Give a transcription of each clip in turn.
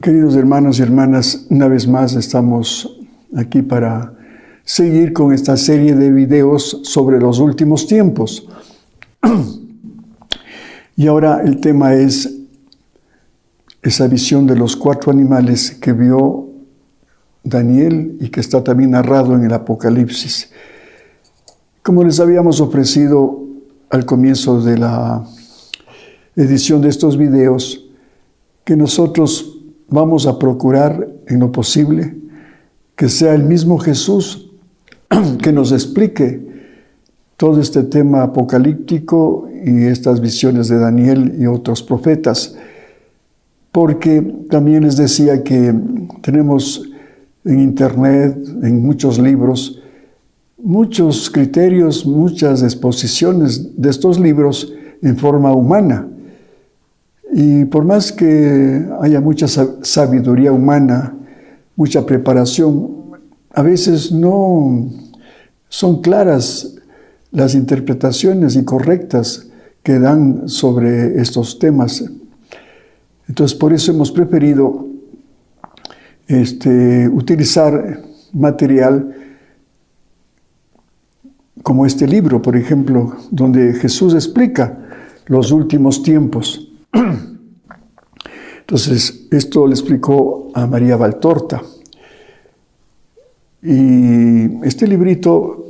Queridos hermanos y hermanas, una vez más estamos aquí para seguir con esta serie de videos sobre los últimos tiempos. Y ahora el tema es esa visión de los 4 animales que vio Daniel y que está también narrado en el Apocalipsis. Como les habíamos ofrecido al comienzo de la edición de estos videos, que nosotros vamos a procurar en lo posible que sea el mismo Jesús que nos explique todo este tema apocalíptico y estas visiones de Daniel y otros profetas. Porque también les decía que tenemos en internet, en muchos libros, muchos criterios, muchas exposiciones de estos libros en forma humana. Y por más que haya mucha sabiduría humana, mucha preparación, a veces no son claras las interpretaciones incorrectas que dan sobre estos temas. Entonces, por eso hemos preferido utilizar material como este libro, por ejemplo, donde Jesús explica los últimos tiempos. Entonces, esto le explicó a María Valtorta. Y este librito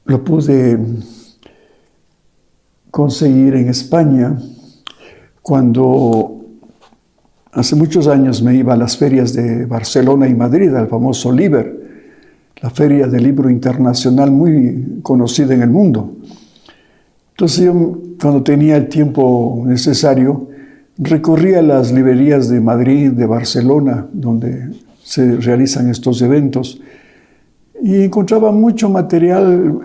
lo pude conseguir en España cuando hace muchos años me iba a las ferias de Barcelona y Madrid, al famoso Liber, la feria del libro internacional muy conocida en el mundo. Entonces yo, cuando tenía el tiempo necesario, recorría las librerías de Madrid, de Barcelona, donde se realizan estos eventos, y encontraba mucho material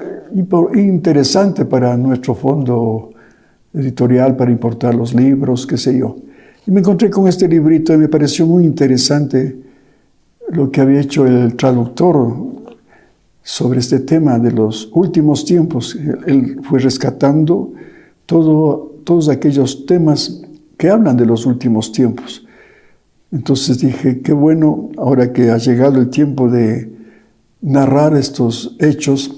interesante para nuestro fondo editorial, para importar los libros, qué sé yo. Y me encontré con este librito y me pareció muy interesante lo que había hecho el traductor sobre este tema de los últimos tiempos. Él fue rescatando todos aquellos temas que hablan de los últimos tiempos. Entonces dije, qué bueno, ahora que ha llegado el tiempo de narrar estos hechos,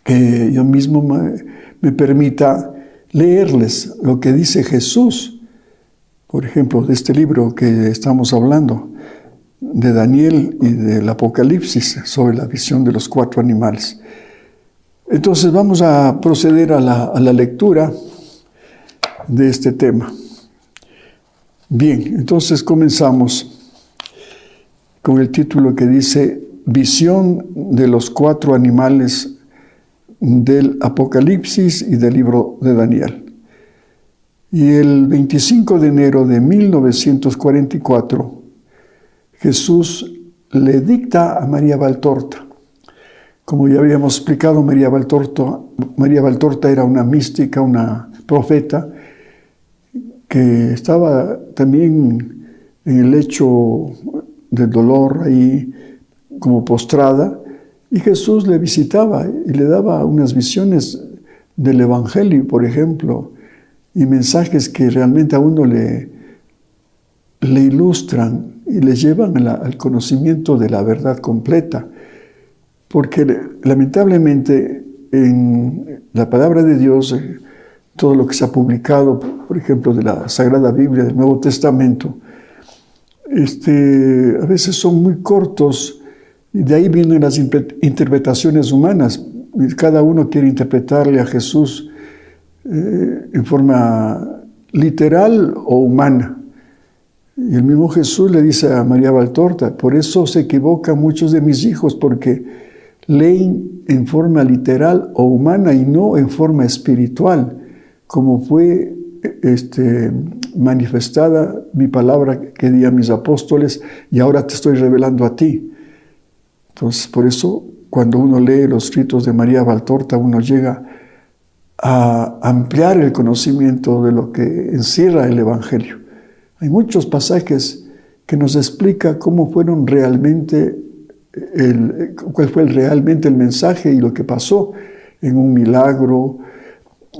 que yo mismo me permita leerles lo que dice Jesús, por ejemplo, de este libro que estamos hablando, de Daniel y del Apocalipsis, sobre la visión de los 4 animales. Entonces vamos a proceder a la lectura de este tema. Bien, entonces comenzamos con el título que dice Visión de los 4 animales del Apocalipsis y del libro de Daniel. Y el 25 de enero de 1944, Jesús le dicta a María Valtorta. Como ya habíamos explicado, María Valtorta era una mística, una profeta, que estaba también en el lecho del dolor, ahí como postrada, y Jesús le visitaba y le daba unas visiones del Evangelio, por ejemplo, y mensajes que realmente a uno le ilustran y le llevan al conocimiento de la verdad completa. Porque lamentablemente en la palabra de Dios, todo lo que se ha publicado, por ejemplo, de la Sagrada Biblia, del Nuevo Testamento, a veces son muy cortos y de ahí vienen las interpretaciones humanas. Cada uno quiere interpretarle a Jesús en forma literal o humana. Y el mismo Jesús le dice a María Valtorta, por eso se equivocan muchos de mis hijos, porque leen en forma literal o humana y no en forma espiritual, como fue manifestada mi palabra que di a mis apóstoles y ahora te estoy revelando a ti. Entonces, por eso, cuando uno lee los escritos de María Valtorta, uno llega a ampliar el conocimiento de lo que encierra el Evangelio. Hay muchos pasajes que nos explican cómo fueron realmente, cuál fue realmente el mensaje y lo que pasó en un milagro,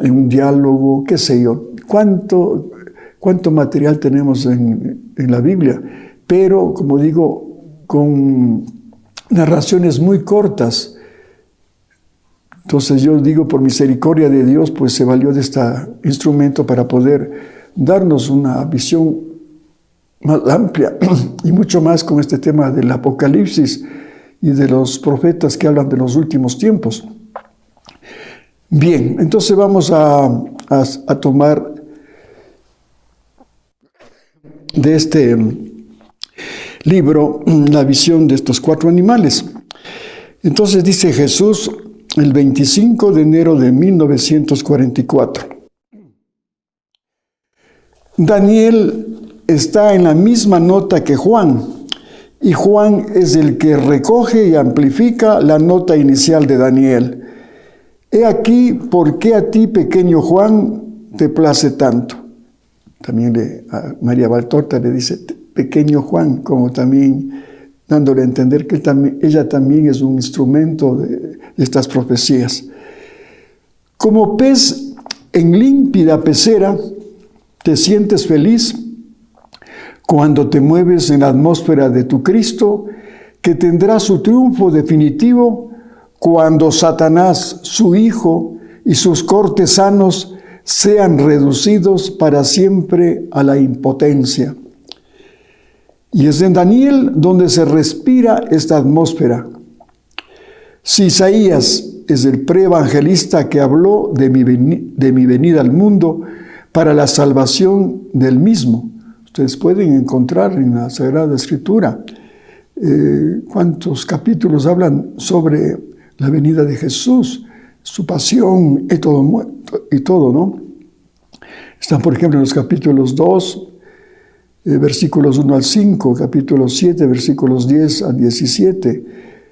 en un diálogo, qué sé yo. cuánto material tenemos en la Biblia, pero, como digo, con narraciones muy cortas. Entonces yo digo, por misericordia de Dios, pues se valió de este instrumento para poder darnos una visión más amplia y mucho más con este tema del Apocalipsis y de los profetas que hablan de los últimos tiempos. Bien, entonces vamos a tomar de este libro la visión de estos 4 animales. Entonces dice Jesús el 25 de enero de 1944. Daniel está en la misma nota que Juan, y Juan es el que recoge y amplifica la nota inicial de Daniel. He aquí por qué a ti, pequeño Juan, te place tanto. También a María Valtorta le dice pequeño Juan, como también dándole a entender que ella también es un instrumento de estas profecías. Como pez en límpida pecera, te sientes feliz cuando te mueves en la atmósfera de tu Cristo, que tendrá su triunfo definitivo cuando Satanás, su hijo, y sus cortesanos sean reducidos para siempre a la impotencia. Y es en Daniel donde se respira esta atmósfera. Si Isaías es el preevangelista que habló de mi venida al mundo para la salvación del mismo, ustedes pueden encontrar en la Sagrada Escritura cuántos capítulos hablan sobre la venida de Jesús, su pasión y todo, ¿no? Están, por ejemplo, en los capítulos 2, versículos 1 al 5, capítulo 7, versículos 10 al 17,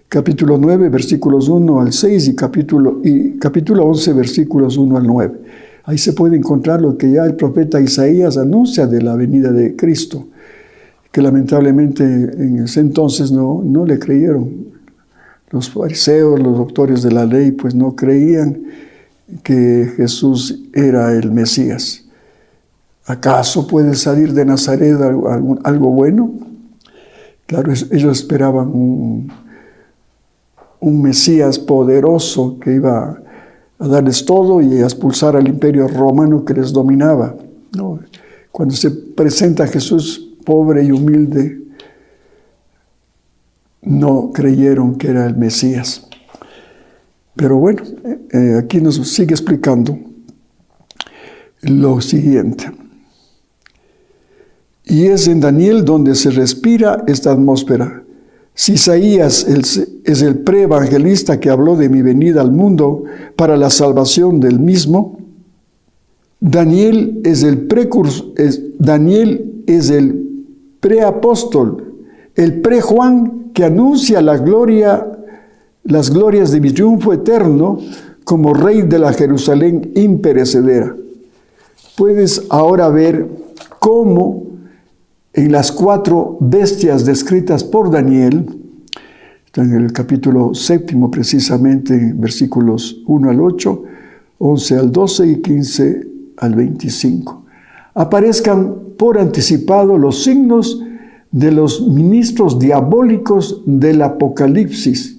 capítulo 9, versículos 1 al 6 y capítulo 11, versículos 1 al 9. Ahí se puede encontrar lo que ya el profeta Isaías anuncia de la venida de Cristo, que lamentablemente en ese entonces no le creyeron. Los fariseos, los doctores de la ley, pues no creían que Jesús era el Mesías. ¿Acaso puede salir de Nazaret algo bueno? Claro, ellos esperaban un Mesías poderoso que iba a darles todo y a expulsar al imperio romano que les dominaba, ¿no? Cuando se presenta Jesús pobre y humilde, no creyeron que era el Mesías. Pero bueno, aquí nos sigue explicando lo siguiente. Y es en Daniel donde se respira esta atmósfera. Si Isaías es el preevangelista que habló de mi venida al mundo para la salvación del mismo, Daniel es el preapóstol, el pre-Juan que anuncia las glorias de mi triunfo eterno como rey de la Jerusalén imperecedera. Puedes ahora ver cómo en las 4 bestias descritas por Daniel, está en el capítulo 7 precisamente, versículos 1 al 8, 11 al 12 y 15 al 25, aparezcan por anticipado los signos de los ministros diabólicos del Apocalipsis,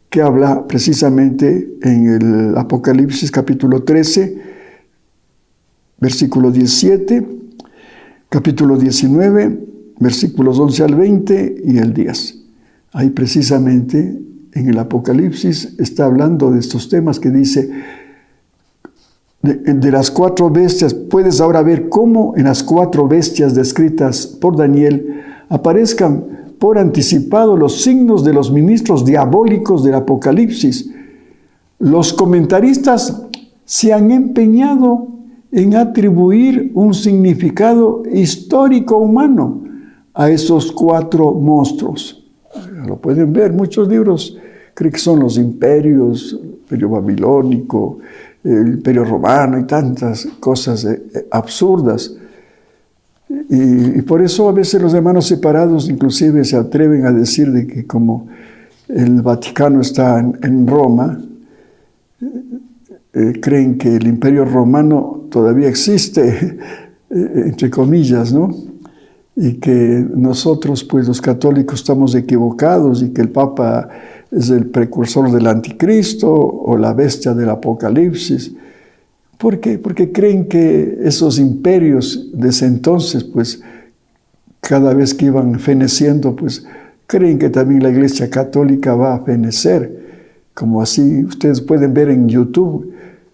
que habla precisamente en el Apocalipsis capítulo 13, versículo 17, capítulo 19, versículos 11 al 20 y el 10. Ahí precisamente en el Apocalipsis está hablando de estos temas que dice, de las 4 bestias, puedes ahora ver cómo en las 4 bestias descritas por Daniel aparezcan por anticipado los signos de los ministros diabólicos del Apocalipsis. Los comentaristas se han empeñado en atribuir un significado histórico humano a esos 4 monstruos. Lo pueden ver, muchos libros creen que son los imperios, el imperio babilónico, el imperio romano y tantas cosas absurdas. Y por eso a veces los hermanos separados inclusive se atreven a decir de que como el Vaticano está en Roma, creen que el imperio romano todavía existe, entre comillas, ¿no? Y que nosotros, pues los católicos, estamos equivocados y que el Papa es el precursor del anticristo o la bestia del Apocalipsis. ¿Por qué? Porque creen que esos imperios de ese entonces, pues cada vez que iban feneciendo, pues creen que también la Iglesia Católica va a fenecer. Como así ustedes pueden ver en YouTube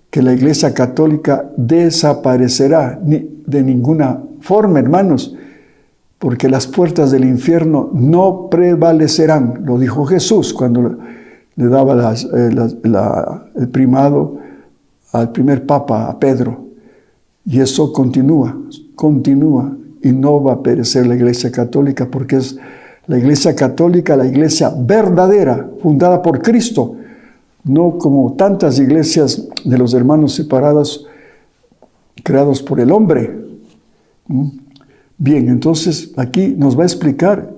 que la Iglesia Católica desaparecerá de ninguna forma, hermanos, porque las puertas del infierno no prevalecerán. Lo dijo Jesús cuando le daba el primado al primer papa, a Pedro. Y eso continúa, y no va a perecer la Iglesia Católica, porque es la Iglesia Católica, la iglesia verdadera, fundada por Cristo, no como tantas iglesias de los hermanos separados, creados por el hombre. Bien, entonces aquí nos va a explicar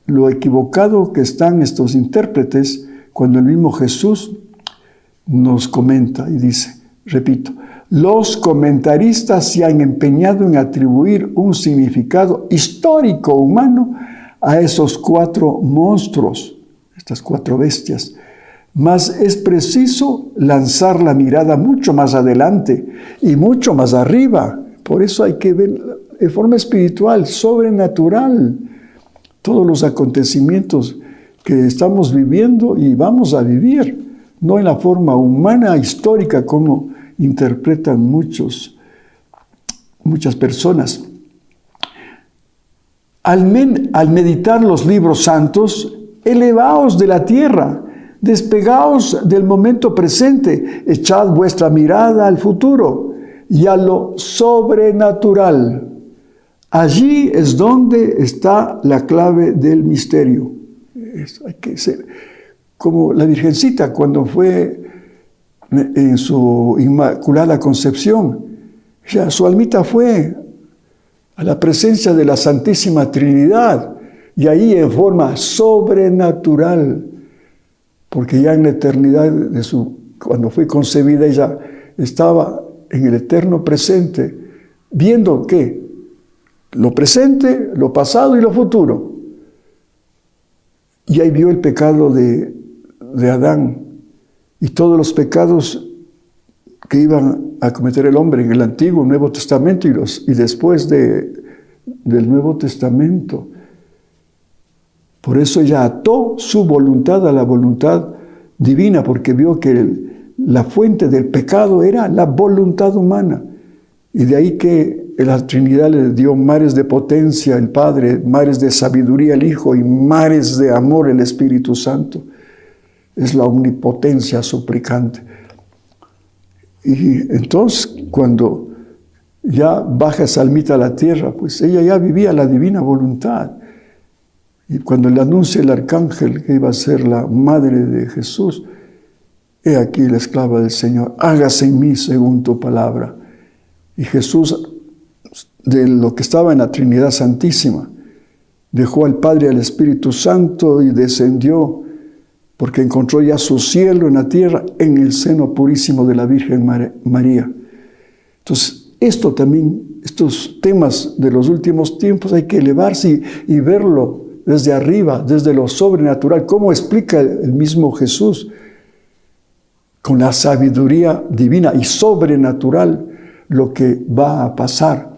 lo equivocado que están estos intérpretes cuando el mismo Jesús nos comenta y dice, repito, los comentaristas se han empeñado en atribuir un significado histórico humano a esos 4 monstruos, estas 4 bestias. Mas es preciso lanzar la mirada mucho más adelante y mucho más arriba. Por eso hay que ver de forma espiritual, sobrenatural, todos los acontecimientos que estamos viviendo y vamos a vivir, no en la forma humana, histórica, como interpretan muchas personas. Al meditar los libros santos, elevaos de la tierra, despegaos del momento presente, echad vuestra mirada al futuro y a lo sobrenatural. Allí es donde está la clave del misterio. Hay que ser como la Virgencita cuando fue en su Inmaculada Concepción. Ya su almita fue a la presencia de la Santísima Trinidad y ahí en forma sobrenatural, porque ya en la eternidad cuando fue concebida, ella estaba en el eterno presente, viendo ¿qué? Lo presente, lo pasado y lo futuro. Y ahí vio el pecado de Adán y todos los pecados que iban a cometer el hombre en el Antiguo, Nuevo Testamento y después del Nuevo Testamento. Por eso ella ató su voluntad a la voluntad divina, porque vio que la fuente del pecado era la voluntad humana. Y de ahí que la Trinidad le dio mares de potencia el Padre, mares de sabiduría el Hijo y mares de amor el Espíritu Santo. Es la omnipotencia suplicante. Y entonces, cuando ya baja esa almita a la tierra, pues ella ya vivía la divina voluntad. Y cuando le anuncia el arcángel que iba a ser la madre de Jesús, he aquí la esclava del Señor, hágase en mí según tu palabra. Y Jesús, de lo que estaba en la Trinidad Santísima, dejó al Padre y al Espíritu Santo y descendió, porque encontró ya su cielo en la tierra, en el seno purísimo de la Virgen María. Entonces, estos temas de los últimos tiempos hay que elevarse y verlo desde arriba, desde lo sobrenatural, como explica el mismo Jesús, con la sabiduría divina y sobrenatural, lo que va a pasar.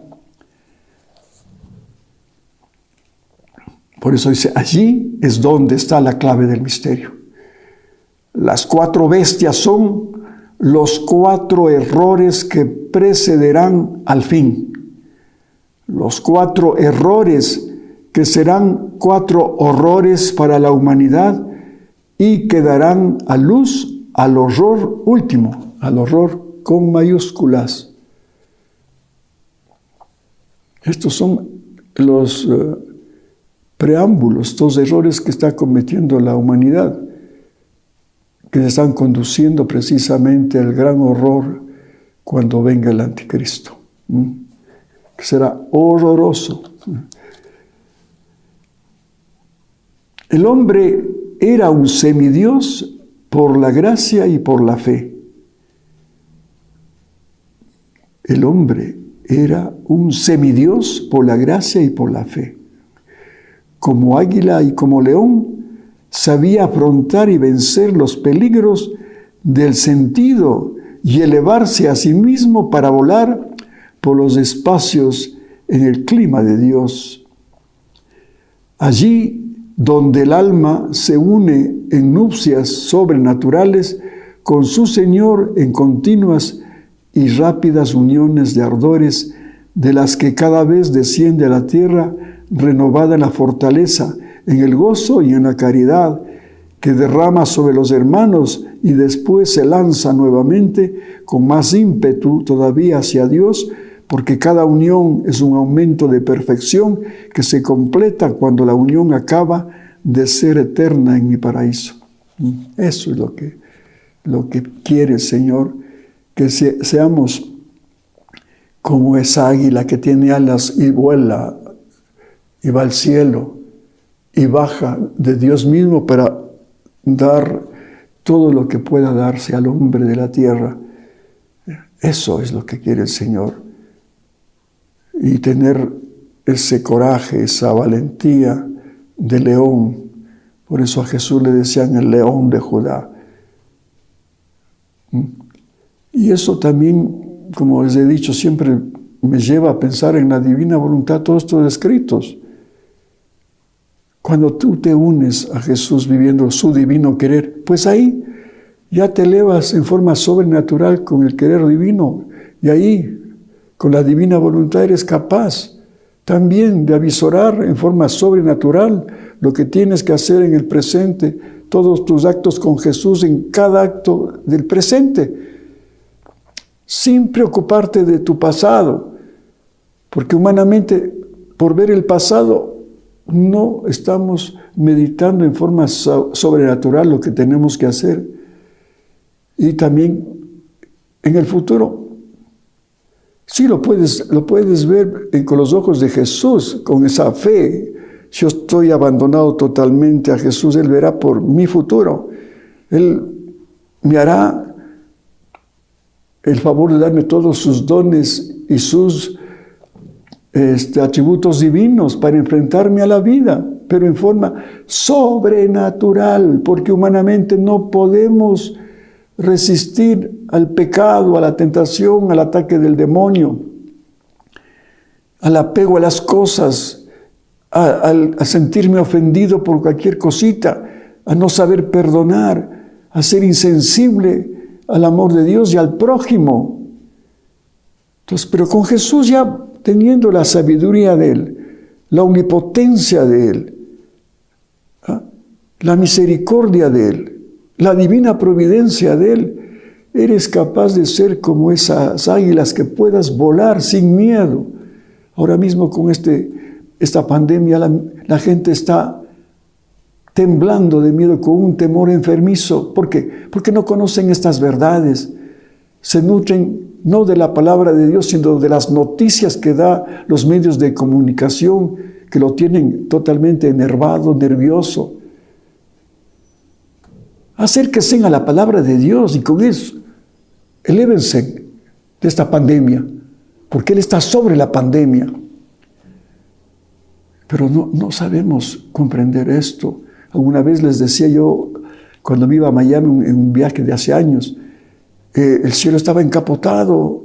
Por eso dice, allí es donde está la clave del misterio. Las 4 bestias son los 4 errores que precederán al fin. Los 4 errores que serán 4 horrores para la humanidad y que darán a luz al horror último, al horror con mayúsculas. Estos son los preámbulos, estos errores que está cometiendo la humanidad, que se están conduciendo precisamente al gran horror cuando venga el anticristo, que será horroroso. El hombre era un semidios por la gracia y por la fe. El hombre era un semidios por la gracia y por la fe. Como águila y como león, sabía afrontar y vencer los peligros del sentido y elevarse a sí mismo para volar por los espacios en el clima de Dios. Allí donde el alma se une en nupcias sobrenaturales con su Señor en continuas y rápidas uniones de ardores, de las que cada vez desciende a la tierra renovada en la fortaleza, en el gozo y en la caridad, que derrama sobre los hermanos y después se lanza nuevamente con más ímpetu todavía hacia Dios, porque cada unión es un aumento de perfección que se completa cuando la unión acaba de ser eterna en mi paraíso. Eso es lo que quiere el Señor, que seamos como esa águila que tiene alas y vuela y va al cielo y baja de Dios mismo para dar todo lo que pueda darse al hombre de la tierra. Eso es lo que quiere el Señor. Y tener ese coraje, esa valentía de león. Por eso a Jesús le decían el león de Judá. Y eso también, como les he dicho, siempre me lleva a pensar en la divina voluntad, todos estos escritos. Cuando tú te unes a Jesús viviendo su divino querer, pues ahí ya te elevas en forma sobrenatural con el querer divino. Y ahí, con la divina voluntad, eres capaz también de avisorar en forma sobrenatural lo que tienes que hacer en el presente, todos tus actos con Jesús en cada acto del presente, sin preocuparte de tu pasado, porque humanamente, por ver el pasado, no estamos meditando en forma sobrenatural lo que tenemos que hacer. Y también en el futuro, sí lo puedes ver con los ojos de Jesús, con esa fe. Si yo estoy abandonado totalmente a Jesús, Él verá por mi futuro. Él me hará el favor de darme todos sus dones y sus atributos divinos para enfrentarme a la vida, pero en forma sobrenatural, porque humanamente no podemos resistir al pecado, a la tentación, al ataque del demonio, al apego a las cosas, a sentirme ofendido por cualquier cosita, a no saber perdonar, a ser insensible al amor de Dios y al prójimo. Entonces, pero con Jesús ya teniendo la sabiduría de Él, la omnipotencia de Él, la misericordia de Él, la divina providencia de Él, eres capaz de ser como esas águilas que puedas volar sin miedo. Ahora mismo con esta pandemia la gente está temblando de miedo, con un temor enfermizo. ¿Por qué? Porque no conocen estas verdades. Se nutren no de la palabra de Dios, sino de las noticias que da los medios de comunicación, que lo tienen totalmente enervado, nervioso. Acérquense a la palabra de Dios y con eso elévense de esta pandemia, porque Él está sobre la pandemia. Pero no sabemos comprender esto. Alguna vez les decía yo, cuando me iba a Miami en un viaje de hace años, el cielo estaba encapotado,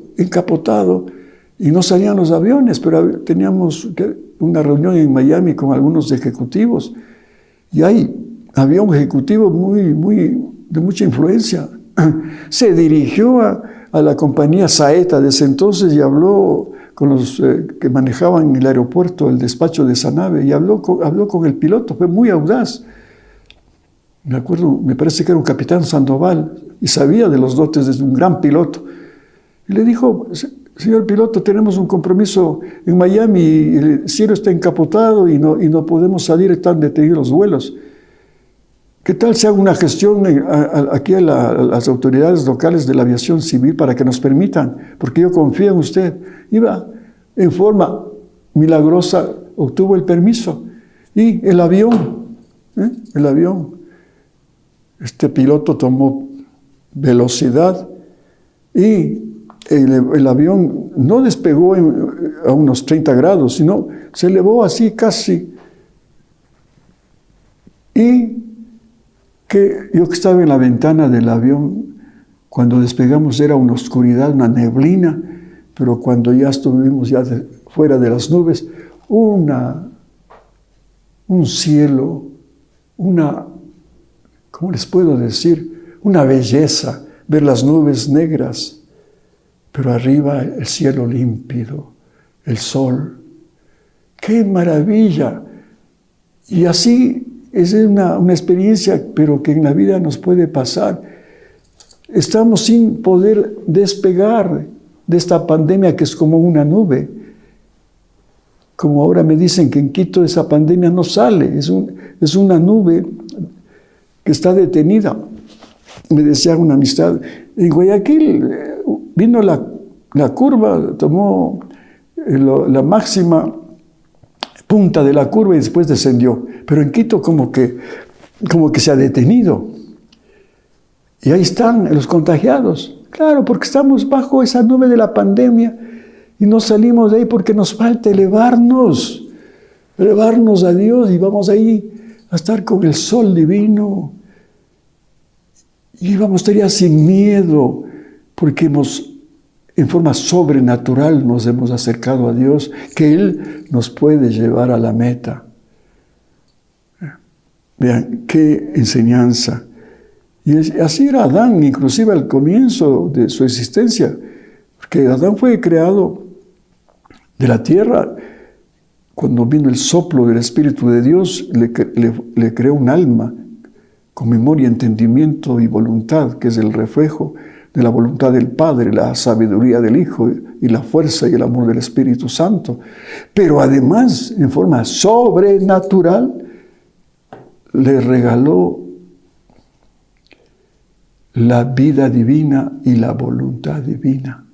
y no salían los aviones, pero teníamos una reunión en Miami con algunos ejecutivos, y ahí había un ejecutivo de mucha influencia. Se dirigió a la compañía Saeta desde entonces y habló con los que manejaban el aeropuerto, el despacho de esa nave, y habló con el piloto, fue muy audaz. Me acuerdo, me parece que era un capitán Sandoval, y sabía de los dotes de un gran piloto. Y le dijo: señor piloto, tenemos un compromiso en Miami, y el cielo está encapotado y no podemos salir, están detenidos los vuelos. ¿Qué tal si hago una gestión aquí a las autoridades locales de la aviación civil para que nos permitan? Porque yo confío en usted. Iba en forma milagrosa, obtuvo el permiso. Y el avión, este piloto tomó velocidad y el avión no despegó a unos 30 grados, sino se elevó así casi. Y que yo que estaba en la ventana del avión, cuando despegamos era una oscuridad, una neblina, pero cuando ya estuvimos fuera de las nubes, un cielo, ¿cómo les puedo decir? Una belleza, ver las nubes negras, pero arriba el cielo límpido, el sol. ¡Qué maravilla! Y así es una experiencia, pero que en la vida nos puede pasar. Estamos sin poder despegar de esta pandemia que es como una nube. Como ahora me dicen que en Quito esa pandemia no sale, es una nube que está detenida. Me decía una amistad, en Guayaquil vino la curva, tomó la máxima punta de la curva y después descendió. Pero en Quito como que se ha detenido. Y ahí están los contagiados. Claro, porque estamos bajo esa nube de la pandemia y no salimos de ahí porque nos falta elevarnos a Dios y vamos ahí a estar con el sol divino. Y vamos a estar ya sin miedo porque en forma sobrenatural nos hemos acercado a Dios, que Él nos puede llevar a la meta. Vean, qué enseñanza. Y así era Adán, inclusive al comienzo de su existencia, porque Adán fue creado de la tierra. Cuando vino el soplo del Espíritu de Dios, le creó un alma con memoria, entendimiento y voluntad, que es el reflejo de la voluntad del Padre, la sabiduría del Hijo y la fuerza y el amor del Espíritu Santo. Pero además, en forma sobrenatural, le regaló la vida divina y la voluntad divina.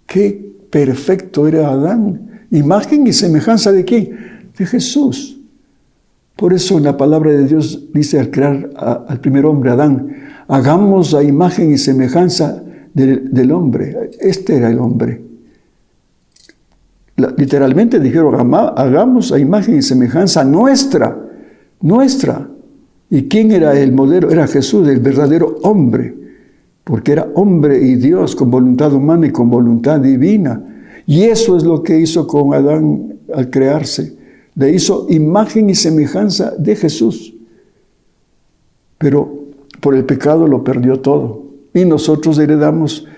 Qué perfecto era Adán. Imagen y semejanza ¿de quién? De Jesús. Por eso en la palabra de Dios dice al crear al primer hombre, Adán, hagamos a imagen y semejanza del hombre. Este era el hombre. Literalmente dijeron, hagamos a imagen y semejanza nuestra. ¿Y quién era el modelo? Era Jesús, el verdadero hombre, porque era hombre y Dios con voluntad humana y con voluntad divina. Y eso es lo que hizo con Adán al crearse. Le hizo imagen y semejanza de Jesús. Pero por el pecado lo perdió todo. Y nosotros heredamos,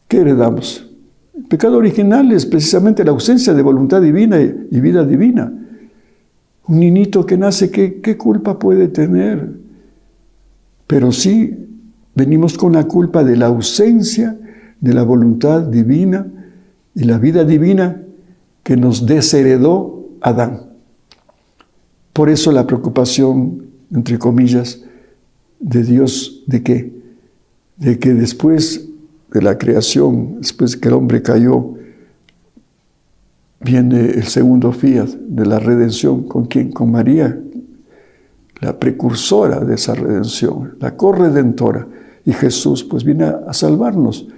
¿qué heredamos? El pecado original es precisamente la ausencia de voluntad divina y vida divina. Un niñito que nace, ¿qué culpa puede tener? Pero sí, venimos con la culpa de la ausencia de la voluntad divina y la vida divina que nos desheredó Adán. Por eso la preocupación, entre comillas, de Dios, ¿de qué? De que después de la creación, después que el hombre cayó, viene el segundo fiat de la redención. ¿Con quién? Con María, la precursora de esa redención, la corredentora. Y Jesús pues viene a salvarnos.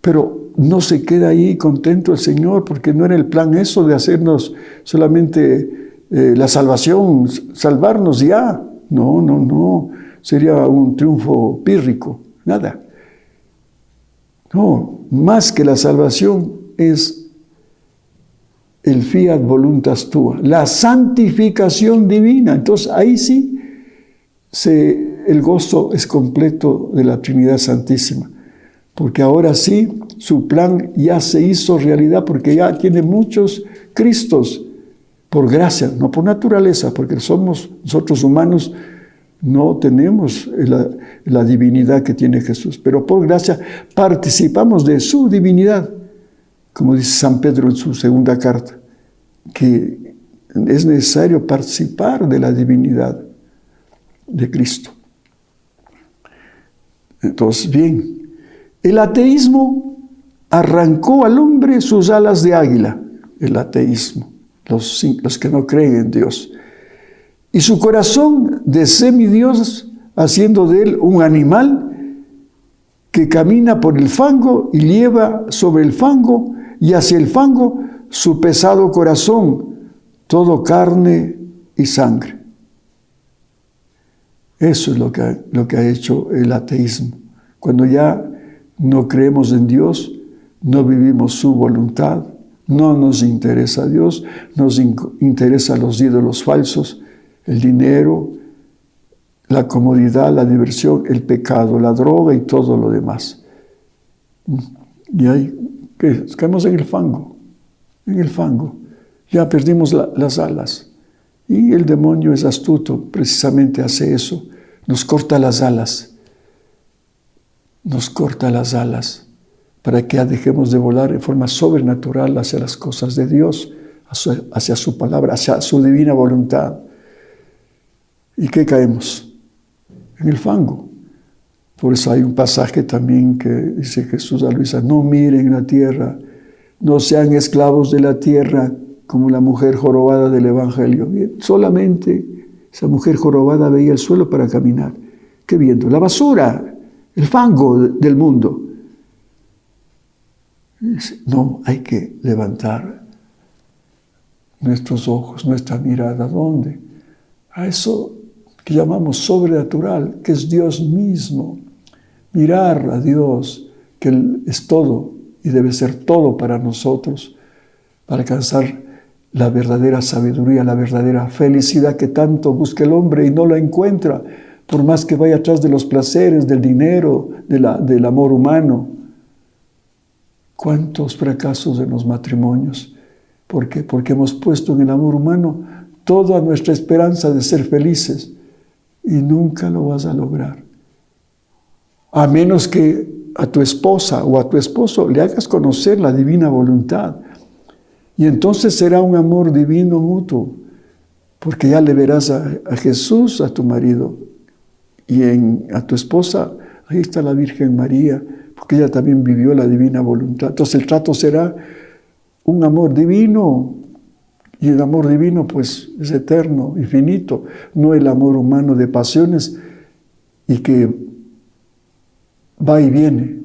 Pero no se queda ahí contento el Señor, porque no era el plan eso de hacernos solamente la salvación, salvarnos ya. No. Sería un triunfo pírrico. Nada. No, más que la salvación es el fiat voluntas tua, la santificación divina. Entonces ahí sí el gozo es completo de la Trinidad Santísima, porque ahora sí su plan ya se hizo realidad, porque ya tiene muchos Cristos por gracia, no por naturaleza, porque nosotros humanos no tenemos la divinidad que tiene Jesús, pero por gracia participamos de su divinidad. Como dice San Pedro en su segunda carta, que es necesario participar de la divinidad de Cristo. Entonces, bien, el ateísmo arrancó al hombre sus alas de águila, el ateísmo, los que no creen en Dios, y su corazón de semidios, haciendo de él un animal que camina por el fango y lleva sobre el fango y hacia el fango su pesado corazón, todo carne y sangre. Eso es lo que ha hecho el ateísmo. Cuando ya no creemos en Dios, no vivimos su voluntad, no nos interesa Dios, nos interesan los ídolos falsos, el dinero, la comodidad, la diversión, el pecado, la droga y todo lo demás. Y ahí caemos en el fango, Ya perdimos las alas. Y el demonio es astuto, precisamente hace eso, nos corta las alas para que dejemos de volar en forma sobrenatural hacia las cosas de Dios, hacia su palabra, hacia su divina voluntad. ¿Y qué caemos? En el fango. Por eso hay un pasaje también que dice Jesús a Luisa: no miren la tierra, no sean esclavos de la tierra como la mujer jorobada del Evangelio. Solamente esa mujer jorobada veía el suelo para caminar. ¿Qué viendo? La basura, el fango del mundo. No, hay que levantar nuestros ojos, nuestra mirada. ¿A dónde? A eso que llamamos sobrenatural, que es Dios mismo. Mirar a Dios, que Él es todo y debe ser todo para nosotros, para alcanzar la verdadera sabiduría, la verdadera felicidad que tanto busca el hombre y no la encuentra, por más que vaya atrás de los placeres, del dinero, del amor humano. ¿Cuántos fracasos en los matrimonios? ¿Por qué? Porque hemos puesto en el amor humano toda nuestra esperanza de ser felices y nunca lo vas a lograr. A menos que a tu esposa o a tu esposo le hagas conocer la divina voluntad. Y entonces será un amor divino mutuo, porque ya le verás a Jesús, a tu marido, y a tu esposa, ahí está la Virgen María, porque ella también vivió la divina voluntad. Entonces el trato será un amor divino, y el amor divino pues es eterno, infinito, no el amor humano de pasiones y que va y viene,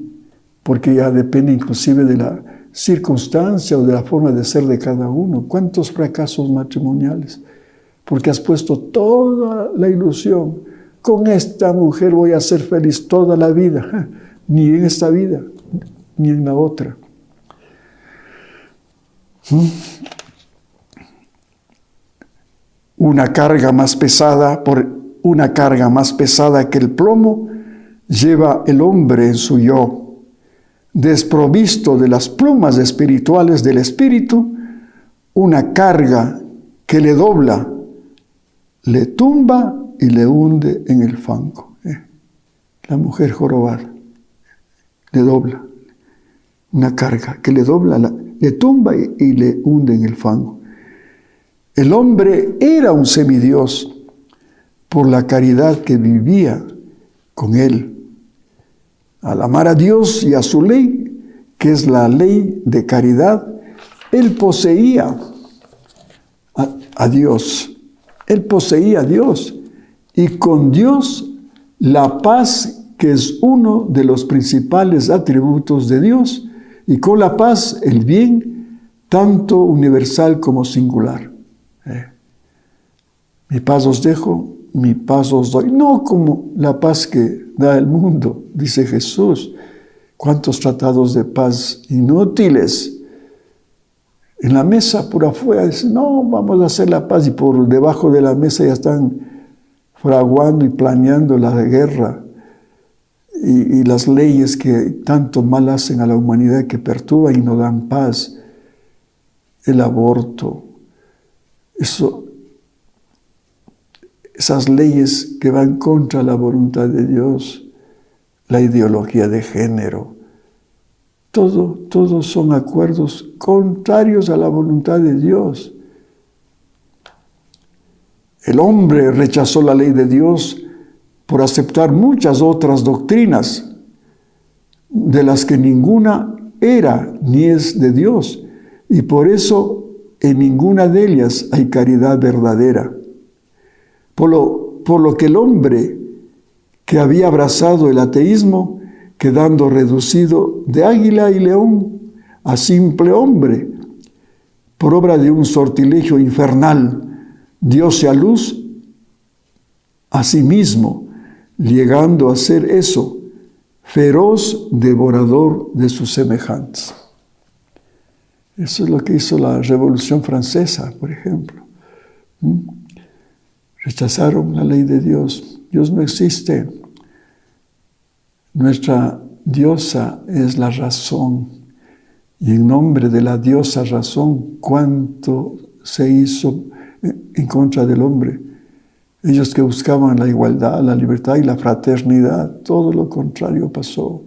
porque ya depende inclusive de la circunstancia o de la forma de ser de cada uno. ¿Cuántos fracasos matrimoniales? Porque has puesto toda la ilusión: con esta mujer voy a ser feliz toda la vida. Ni en esta vida, ni en la otra. Una carga más pesada que el plomo lleva el hombre en su yo. Desprovisto de las plumas espirituales del espíritu, una carga que le dobla, le tumba y le hunde en el fango. La mujer jorobada le dobla, una carga que le dobla, le tumba y le hunde en el fango. El hombre era un semidios por la caridad que vivía con él. Al amar a Dios y a su ley, que es la ley de caridad, él poseía a Dios. Él poseía a Dios. Y con Dios, la paz, que es uno de los principales atributos de Dios, y con la paz, el bien, tanto universal como singular. Mi paz os dejo, mi paz os doy. No como la paz que da el mundo, dice Jesús. ¿Cuántos tratados de paz inútiles? En la mesa por afuera dicen: no, vamos a hacer la paz, y por debajo de la mesa ya están fraguando y planeando la guerra y las leyes que tanto mal hacen a la humanidad, que perturban y no dan paz. El aborto, esas leyes que van contra la voluntad de Dios, la ideología de género, todos son acuerdos contrarios a la voluntad de Dios. El hombre rechazó la ley de Dios por aceptar muchas otras doctrinas, de las que ninguna era ni es de Dios, y por eso en ninguna de ellas hay caridad verdadera. Por lo que el hombre que había abrazado el ateísmo quedando reducido de águila y león a simple hombre, por obra de un sortilegio infernal, dióse a luz a sí mismo, llegando a ser eso, feroz devorador de sus semejantes. Eso es lo que hizo la Revolución Francesa, por ejemplo. Rechazaron la ley de Dios. Dios no existe. Nuestra diosa es la razón. Y en nombre de la diosa razón, ¿cuánto se hizo en contra del hombre? Ellos que buscaban la igualdad, la libertad y la fraternidad, todo lo contrario pasó.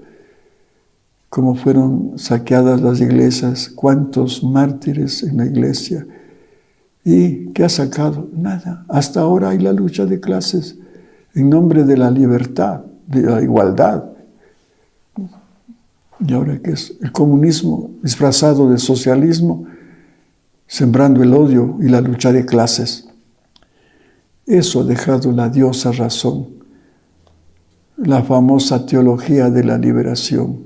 Cómo fueron saqueadas las iglesias, cuántos mártires en la iglesia. ¿Y qué ha sacado? Nada. Hasta ahora hay la lucha de clases en nombre de la libertad, de la igualdad. Y ahora que es el comunismo disfrazado de socialismo, sembrando el odio y la lucha de clases. Eso ha dejado la diosa razón, la famosa teología de la liberación,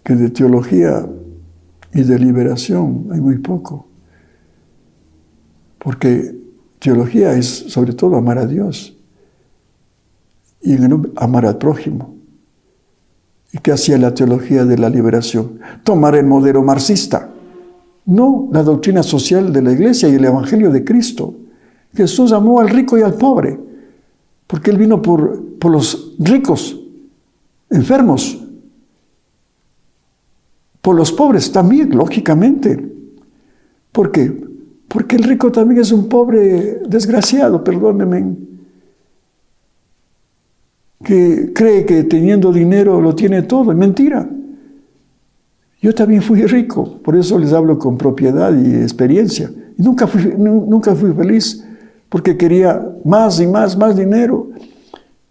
que de teología y de liberación hay muy poco, porque teología es sobre todo amar a Dios y amar al prójimo. ¿Y qué hacía la teología de la liberación? Tomar el modelo marxista, no la doctrina social de la Iglesia y el Evangelio de Cristo. Jesús amó al rico y al pobre, porque Él vino por los ricos, enfermos, por los pobres también, lógicamente. ¿Por qué? Porque el rico también es un pobre desgraciado, perdónenme, que cree que teniendo dinero lo tiene todo. Es mentira. Yo también fui rico, por eso les hablo con propiedad y experiencia. Y nunca fui feliz, porque quería más y más dinero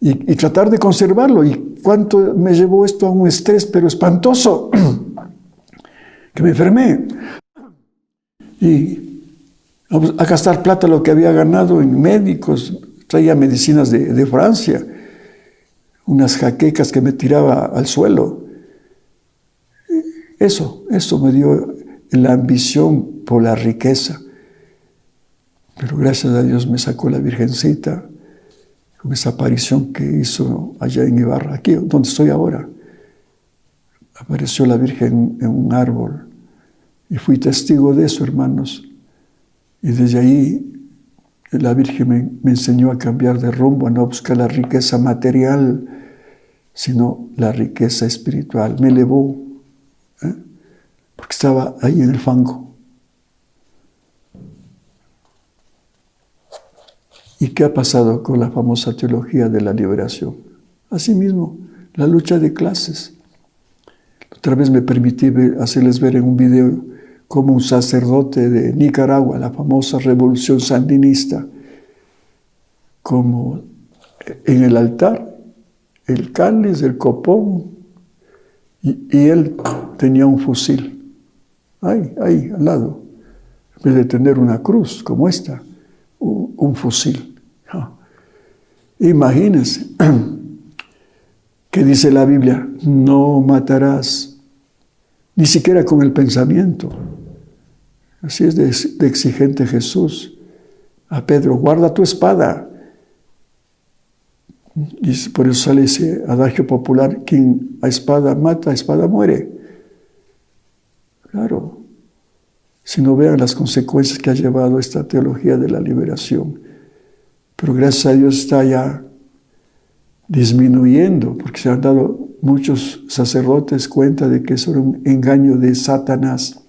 y tratar de conservarlo. ¿Y cuánto me llevó esto a un estrés, pero espantoso? Que me enfermé. Y a gastar plata lo que había ganado en médicos. Traía medicinas de Francia, unas jaquecas que me tiraba al suelo. Eso me dio la ambición por la riqueza. Pero gracias a Dios me sacó la Virgencita con esa aparición que hizo allá en Ibarra, aquí donde estoy ahora. Apareció la Virgen en un árbol y fui testigo de eso, hermanos. Y desde ahí la Virgen me enseñó a cambiar de rumbo, a no buscar la riqueza material, sino la riqueza espiritual. Me elevó, porque estaba ahí en el fango. ¿Y qué ha pasado con la famosa teología de la liberación? Asimismo, la lucha de clases. Otra vez me permití hacerles ver en un video cómo un sacerdote de Nicaragua, la famosa revolución sandinista, como en el altar, el cáliz, el copón, y él tenía un fusil, ahí al lado, en vez de tener una cruz como esta, un fusil. Imagínense, ¿qué dice la Biblia? No matarás, ni siquiera con el pensamiento. Así es de exigente Jesús. A Pedro, guarda tu espada. Y por eso sale ese adagio popular, quien a espada mata, a espada muere. Claro, si no vean las consecuencias que ha llevado esta teología de la liberación. Pero gracias a Dios está ya disminuyendo, porque se han dado muchos sacerdotes cuenta de que eso era un engaño de Satanás,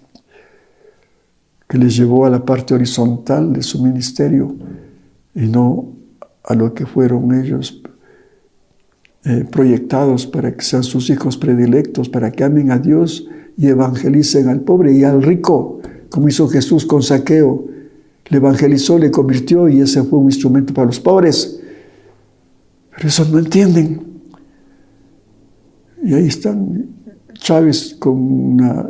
que les llevó a la parte horizontal de su ministerio y no a lo que fueron ellos proyectados para que sean sus hijos predilectos, para que amen a Dios y evangelicen al pobre y al rico, como hizo Jesús con Zaqueo. Le evangelizó, le convirtió y ese fue un instrumento para los pobres. Pero eso no entienden. Y ahí están Chávez con una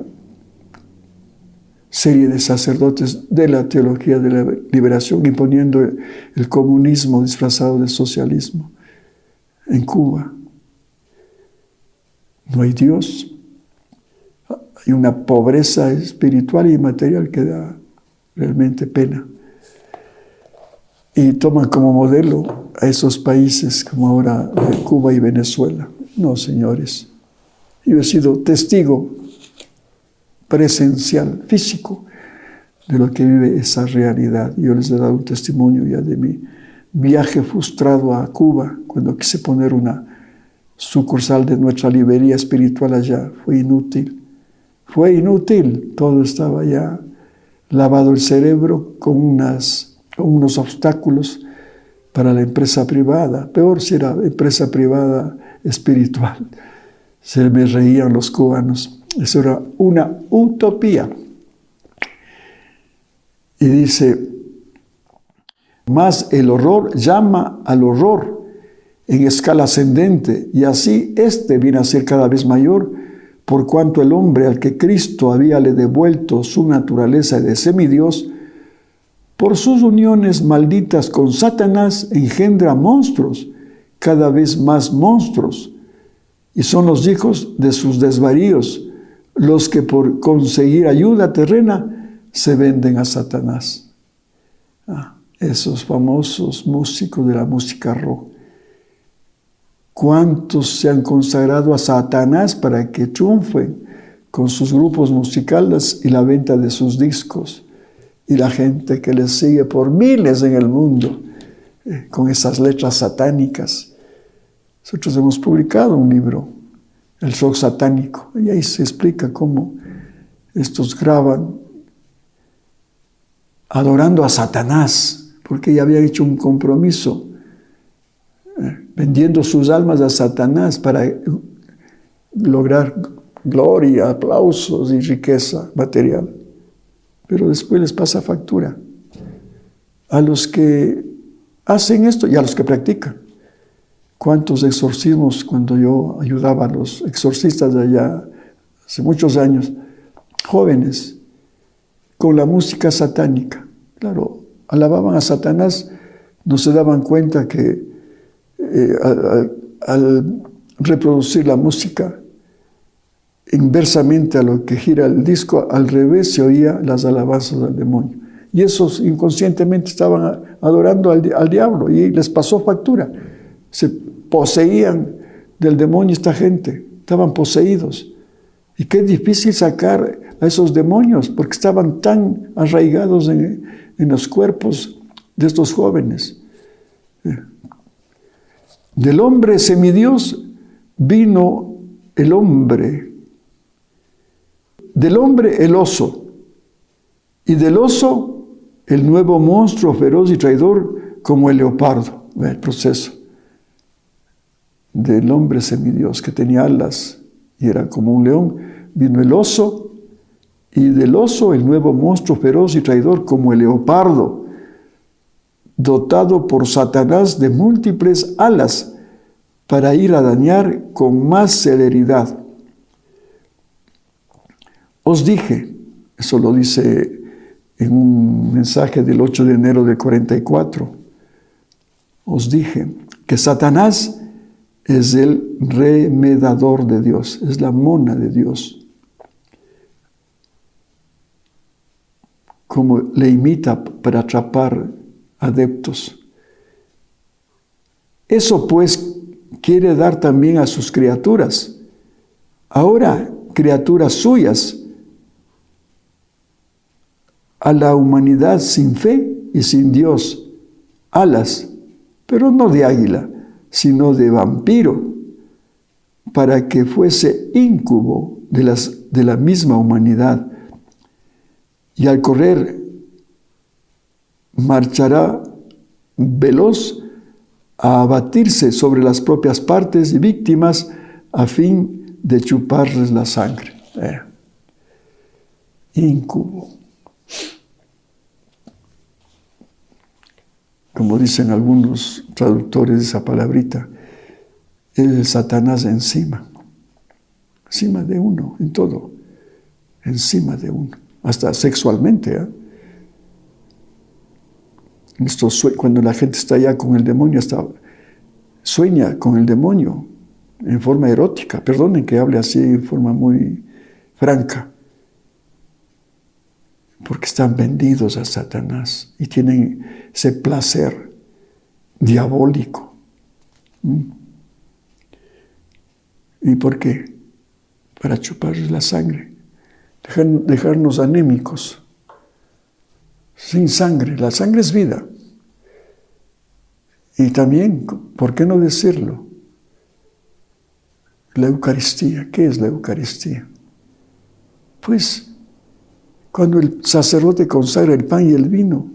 serie de sacerdotes de la teología de la liberación, imponiendo el comunismo disfrazado de socialismo en Cuba. no hay Dios. Hay una pobreza espiritual y material que da realmente pena. Y toman como modelo a esos países como ahora Cuba y Venezuela. No, señores. Yo he sido testigo presencial, físico, de lo que vive esa realidad. Yo les he dado un testimonio ya de mi viaje frustrado a Cuba, cuando quise poner una sucursal de nuestra librería espiritual allá. Fue inútil. Fue inútil. Todo estaba ya lavado el cerebro con unos obstáculos para la empresa privada. Peor si era empresa privada espiritual. Se me reían los cubanos. Eso era una utopía. Y dice, más el horror llama al horror en escala ascendente, y así éste viene a ser cada vez mayor, por cuanto el hombre al que Cristo habíale devuelto su naturaleza de semidios, por sus uniones malditas con Satanás engendra monstruos, cada vez más monstruos, y son los hijos de sus desvaríos, los que por conseguir ayuda terrena se venden a Satanás. Esos famosos músicos de la música rock. ¿Cuántos se han consagrado a Satanás para que triunfen con sus grupos musicales y la venta de sus discos? Y la gente que les sigue por miles en el mundo con esas letras satánicas. Nosotros hemos publicado un libro, El rock satánico, y ahí se explica cómo estos graban adorando a Satanás, porque ya habían hecho un compromiso, vendiendo sus almas a Satanás para lograr gloria, aplausos y riqueza material. Pero después les pasa factura a los que hacen esto y a los que practican. ¿Cuántos exorcismos, cuando yo ayudaba a los exorcistas de allá, hace muchos años, jóvenes, con la música satánica? Claro, alababan a Satanás, no se daban cuenta que al reproducir la música inversamente a lo que gira el disco, al revés se oía las alabanzas al demonio. Y esos inconscientemente estaban adorando al diablo y les pasó factura. Se poseían del demonio esta gente, estaban poseídos. Y qué difícil sacar a esos demonios, porque estaban tan arraigados en los cuerpos de estos jóvenes. Del hombre semidios vino el hombre. Del hombre el oso. Y del oso el nuevo monstruo feroz y traidor como el leopardo. El proceso del hombre semidios que tenía alas y era como un león. Vino el oso, y del oso el nuevo monstruo feroz y traidor como el leopardo, dotado por Satanás de múltiples alas para ir a dañar con más celeridad. Os dije, eso lo dice en un mensaje del 8 de enero del 44, os dije que Satanás es el remedador de Dios, es la mona de Dios. Como le imita para atrapar adeptos. Eso pues quiere dar también a sus criaturas. Ahora, criaturas suyas, a la humanidad sin fe y sin Dios, alas, pero no de águila, sino de vampiro, para que fuese íncubo de la misma humanidad. Y al correr, marchará veloz a abatirse sobre las propias partes y víctimas a fin de chuparles la sangre. Íncubo. Como dicen algunos traductores de esa palabrita, es Satanás encima de uno, en todo, encima de uno, hasta sexualmente. Cuando la gente está allá con el demonio, sueña con el demonio, en forma erótica. Perdonen que hable así en forma muy franca. Porque están vendidos a Satanás y tienen ese placer diabólico. ¿Y por qué? Para chuparles la sangre, dejarnos anémicos, sin sangre. La sangre es vida. Y también, ¿por qué no decirlo? La Eucaristía. ¿Qué es la Eucaristía? Pues, cuando el sacerdote consagra el pan y el vino,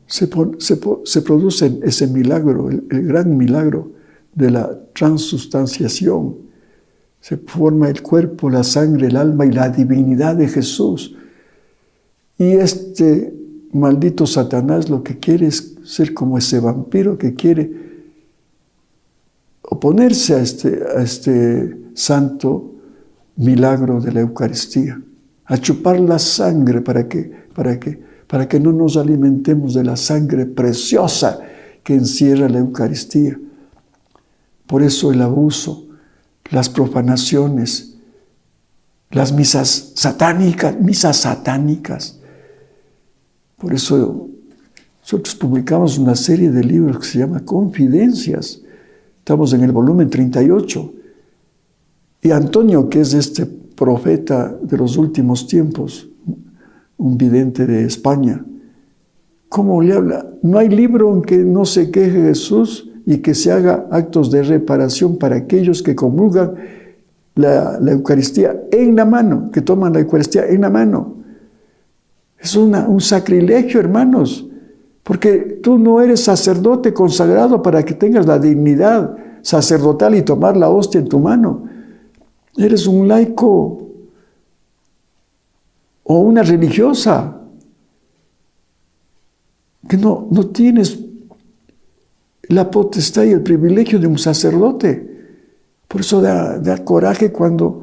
se produce ese milagro, el gran milagro de la transustanciación. Se forma el cuerpo, la sangre, el alma y la divinidad de Jesús. Y este maldito Satanás lo que quiere es ser como ese vampiro que quiere oponerse a este santo milagro de la Eucaristía, a chupar la sangre para que no nos alimentemos de la sangre preciosa que encierra la Eucaristía. Por eso el abuso, las profanaciones, las misas satánicas. Por eso nosotros publicamos una serie de libros que se llama Confidencias. Estamos en el volumen 38. Y Antonio, que es este profeta de los últimos tiempos, un vidente de España, ¿cómo le habla? No hay libro en que no se queje Jesús y que se haga actos de reparación para aquellos que comulgan la Eucaristía en la mano, que toman la Eucaristía en la mano. Es un sacrilegio, hermanos, porque tú no eres sacerdote consagrado para que tengas la dignidad sacerdotal y tomar la hostia en tu mano. Eres un laico o una religiosa que no tienes la potestad y el privilegio de un sacerdote. Por eso da coraje cuando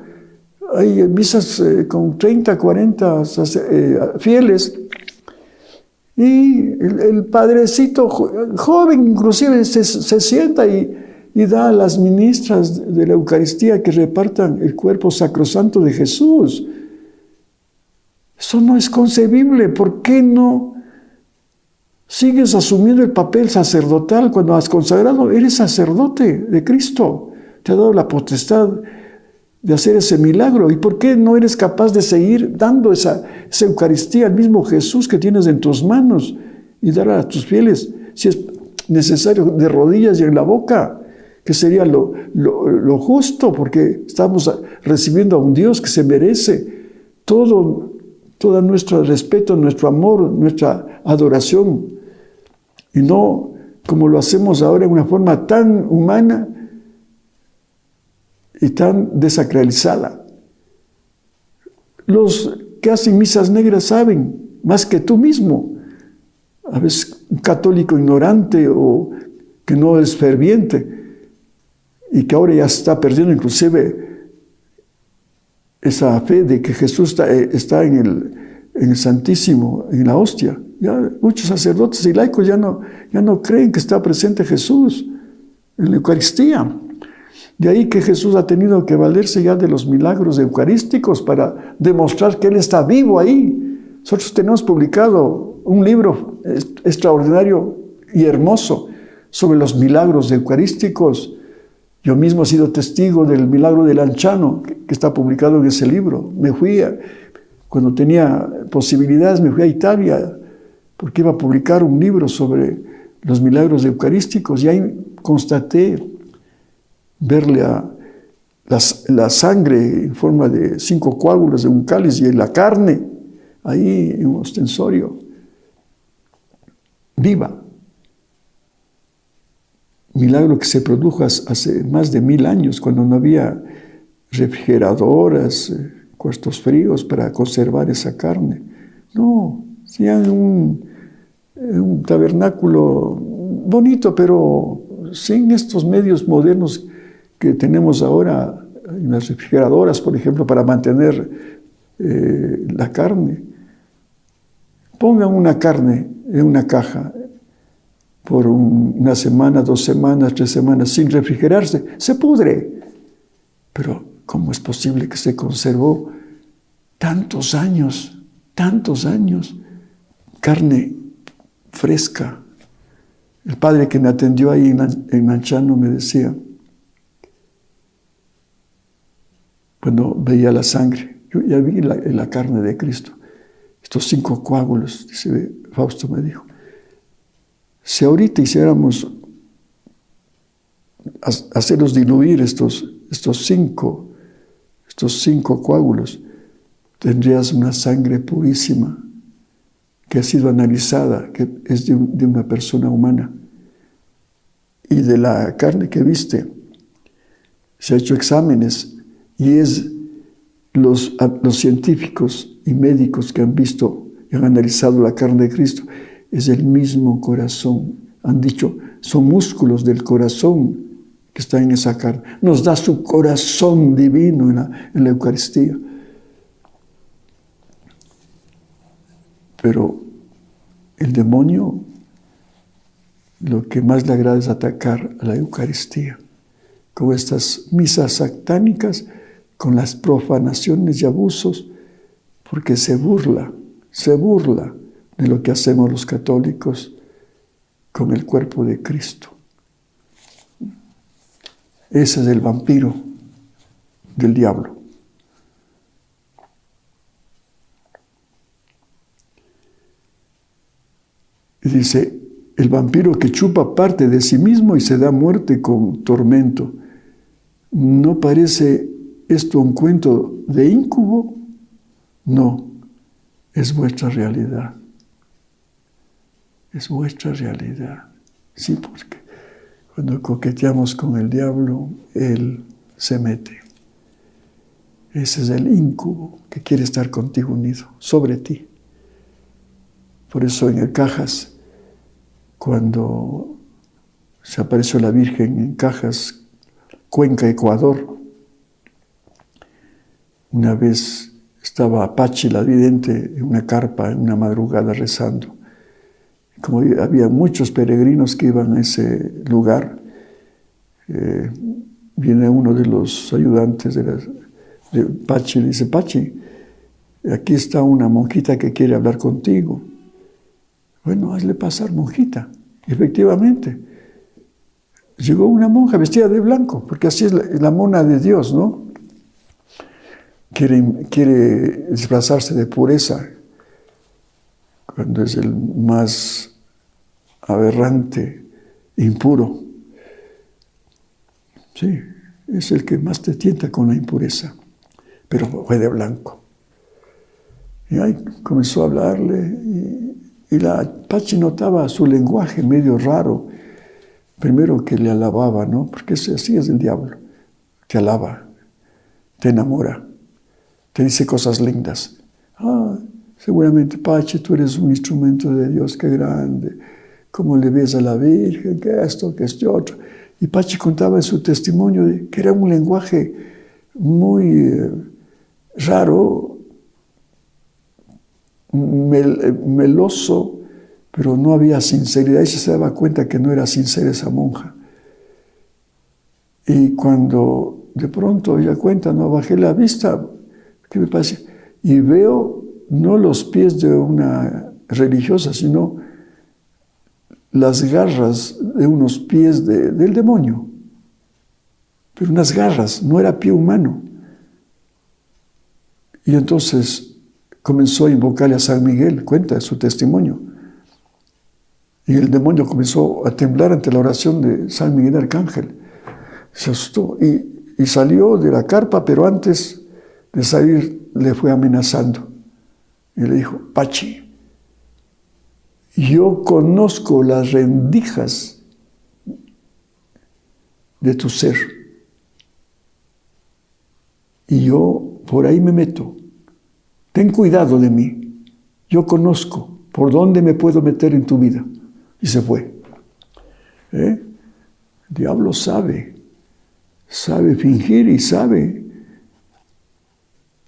hay misas con 30, 40 fieles y el padrecito joven inclusive se sienta y da a las ministras de la Eucaristía que repartan el cuerpo sacrosanto de Jesús. Eso no es concebible. ¿Por qué no sigues asumiendo el papel sacerdotal cuando has consagrado? Eres sacerdote de Cristo. Te ha dado la potestad de hacer ese milagro. ¿Y por qué no eres capaz de seguir dando esa Eucaristía al mismo Jesús que tienes en tus manos y dar a tus fieles, si es necesario, de rodillas y en la boca? Que sería lo justo, porque estamos recibiendo a un Dios que se merece todo nuestro respeto, nuestro amor, nuestra adoración, y no como lo hacemos ahora en una forma tan humana y tan desacralizada. Los que hacen misas negras saben más que tú mismo. A veces un católico ignorante o que no es ferviente y que ahora ya está perdiendo inclusive esa fe de que Jesús está en el Santísimo, en la hostia. Ya muchos sacerdotes y laicos ya no creen que está presente Jesús en la Eucaristía. De ahí que Jesús ha tenido que valerse ya de los milagros eucarísticos para demostrar que Él está vivo ahí. Nosotros tenemos publicado un libro extraordinario y hermoso sobre los milagros eucarísticos. Yo mismo he sido testigo del milagro del Lanciano, que está publicado en ese libro. Cuando tenía posibilidades, me fui a Italia, porque iba a publicar un libro sobre los milagros eucarísticos, y ahí constaté verle la sangre en forma de 5 coágulos de un cáliz y la carne ahí en un ostensorio, viva. Milagro que se produjo hace más de 1000 años, cuando no había refrigeradoras, cuartos fríos para conservar esa carne. No, hacían un tabernáculo bonito, pero sin estos medios modernos que tenemos ahora, en las refrigeradoras, por ejemplo, para mantener la carne. Pongan una carne en una caja por una semana, 2 semanas, 3 semanas, sin refrigerarse, se pudre. Pero ¿cómo es posible que se conservó tantos años, carne fresca? El padre que me atendió ahí en Manchano me decía, cuando veía la sangre, yo ya vi la carne de Cristo, estos 5 coágulos, dice Fausto, me dijo, si ahorita hiciéramos hacerlos diluir estos 5 coágulos, tendrías una sangre purísima que ha sido analizada, que es de una persona humana. Y de la carne que viste, se ha hecho exámenes y es los científicos y médicos que han visto y han analizado la carne de Cristo, es el mismo corazón. Han dicho, son músculos del corazón que están en esa carne. Nos da su corazón divino en la Eucaristía. Pero el demonio, lo que más le agrada es atacar a la Eucaristía, con estas misas satánicas, con las profanaciones y abusos, porque se burla de lo que hacemos los católicos con el cuerpo de Cristo. Ese es el vampiro del diablo. Y dice, el vampiro que chupa parte de sí mismo y se da muerte con tormento. ¿No parece esto un cuento de íncubo? No, es vuestra realidad. Es vuestra realidad. Sí, porque cuando coqueteamos con el diablo, él se mete. Ese es el íncubo que quiere estar contigo unido, sobre ti. Por eso en el Cajas, cuando se apareció la Virgen en Cajas, Cuenca, Ecuador, una vez estaba Pachi la vidente en una carpa en una madrugada rezando. Como había muchos peregrinos que iban a ese lugar, viene uno de los ayudantes de Pachi y dice, Pachi, aquí está una monjita que quiere hablar contigo. Bueno, hazle pasar, monjita. Efectivamente, llegó una monja vestida de blanco, porque así es la mona de Dios, ¿no? Quiere disfrazarse de pureza, cuando es el más aberrante, impuro. Sí, es el que más te tienta con la impureza, pero fue de blanco. Y ahí comenzó a hablarle, y la Pachi notaba su lenguaje medio raro. Primero que le alababa, ¿no? Porque así es el diablo. Te alaba, te enamora, te dice cosas lindas. Seguramente, Pachi, tú eres un instrumento de Dios, qué grande. Cómo le ves a la Virgen, que esto, que este otro. Y Pachi contaba en su testimonio que era un lenguaje muy raro, meloso, pero no había sinceridad. Ella se daba cuenta que no era sincera esa monja. Y cuando de pronto ella cuenta, no, bajé la vista, ¿qué me pasa? Y veo no los pies de una religiosa, sino las garras de unos pies del demonio. Pero unas garras, no era pie humano. Y entonces comenzó a invocarle a San Miguel, cuenta su testimonio. Y el demonio comenzó a temblar ante la oración de San Miguel Arcángel. Se asustó y salió de la carpa, pero antes de salir le fue amenazando. Y le dijo, Pachi, yo conozco las rendijas de tu ser. Y yo por ahí me meto. Ten cuidado de mí. Yo conozco por dónde me puedo meter en tu vida. Y se fue. El diablo sabe fingir y sabe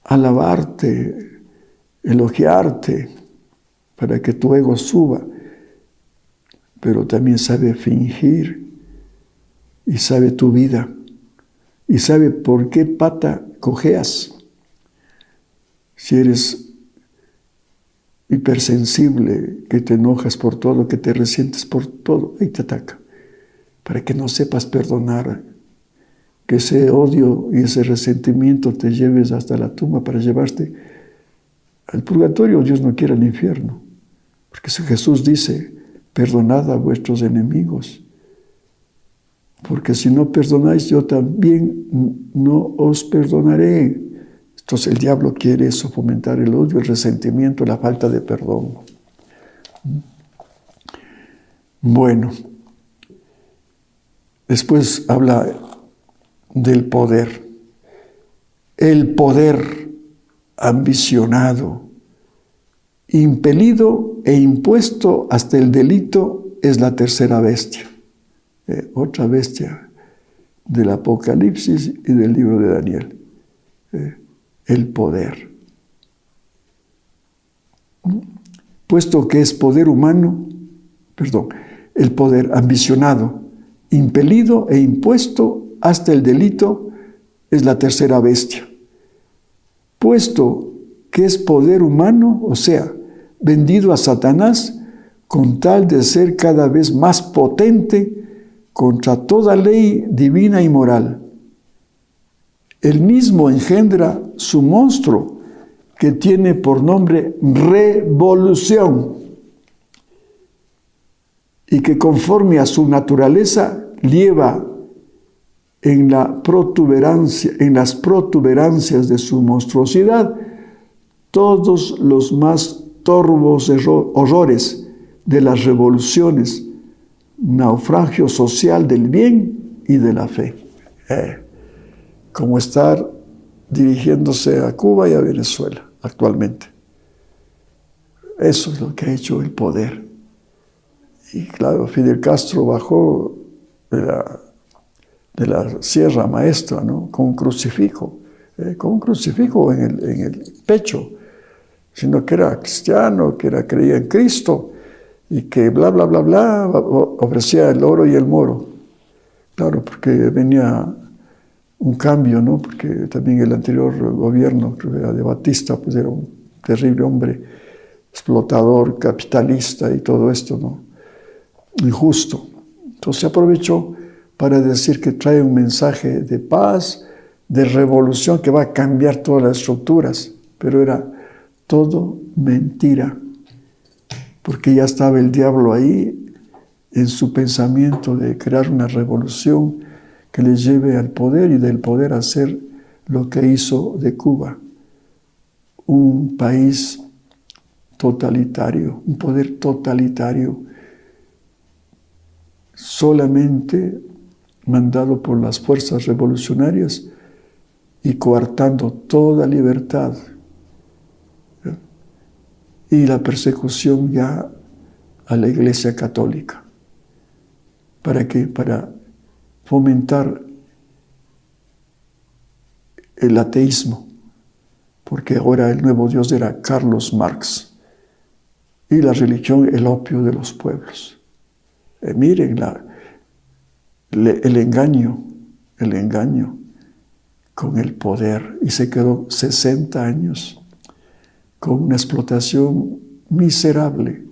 alabarte, elogiarte para que tu ego suba, pero también sabe fingir y sabe tu vida y sabe por qué pata cojeas. Si eres hipersensible, que te enojas por todo, que te resientes por todo, ahí te ataca. Para que no sepas perdonar, que ese odio y ese resentimiento te lleves hasta la tumba para llevarte al purgatorio. Dios no quiere al infierno. Porque Jesús dice, perdonad a vuestros enemigos. Porque si no perdonáis, yo también no os perdonaré. Entonces el diablo quiere eso, fomentar el odio, el resentimiento, la falta de perdón. Bueno, después habla del poder. El poder ambicionado, impelido e impuesto hasta el delito es la tercera bestia. Otra bestia del Apocalipsis y del libro de Daniel. El poder. Puesto que es poder humano, el poder ambicionado, impelido e impuesto hasta el delito es la tercera bestia. Puesto que es poder humano, o sea, vendido a Satanás con tal de ser cada vez más potente contra toda ley divina y moral. Él mismo engendra su monstruo, que tiene por nombre revolución, y que conforme a su naturaleza lleva en las protuberancias de su monstruosidad todos los más torvos horrores de las revoluciones, naufragio social del bien y de la fe. Como estar dirigiéndose a Cuba y a Venezuela actualmente. Eso es lo que ha hecho el poder. Y claro, Fidel Castro bajó de la Sierra Maestra, ¿no? Con un crucifijo en el pecho, sino que era cristiano, creía en Cristo y que bla, bla, bla, bla, ofrecía el oro y el moro. Claro, porque venía un cambio, ¿no? Porque también el anterior gobierno, creo que era de Batista, pues era un terrible hombre, explotador, capitalista y todo esto, ¿no? Injusto. Entonces se aprovechó para decir que trae un mensaje de paz, de revolución, que va a cambiar todas las estructuras, pero era todo mentira, porque ya estaba el diablo ahí en su pensamiento de crear una revolución que le lleve al poder y del poder a hacer lo que hizo de Cuba, un país totalitario, un poder totalitario, solamente mandado por las fuerzas revolucionarias y coartando toda libertad. Y la persecución ya a la Iglesia Católica. ¿Para qué? Para fomentar el ateísmo, porque ahora el nuevo Dios era Carlos Marx, y la religión el opio de los pueblos. Miren el engaño con el poder, y se quedó 60 años con una explotación miserable,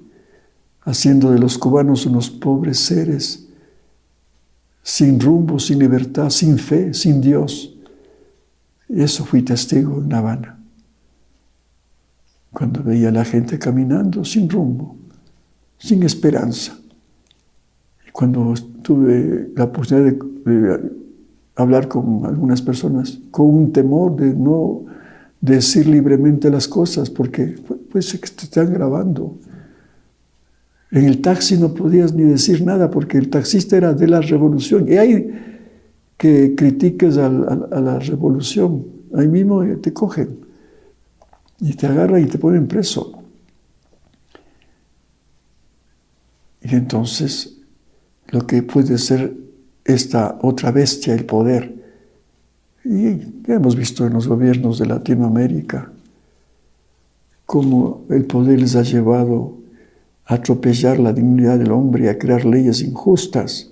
haciendo de los cubanos unos pobres seres, sin rumbo, sin libertad, sin fe, sin Dios. Y eso fui testigo en La Habana, cuando veía a la gente caminando sin rumbo, sin esperanza. Y cuando tuve la oportunidad de hablar con algunas personas, con un temor de no decir libremente las cosas, porque pues que te están grabando. En el taxi no podías ni decir nada, porque el taxista era de la revolución. Y hay que critiques a la revolución, ahí mismo te cogen y te agarran y te ponen preso. Y entonces lo que puede ser esta otra bestia, el poder, y ya hemos visto en los gobiernos de Latinoamérica cómo el poder les ha llevado a atropellar la dignidad del hombre y a crear leyes injustas.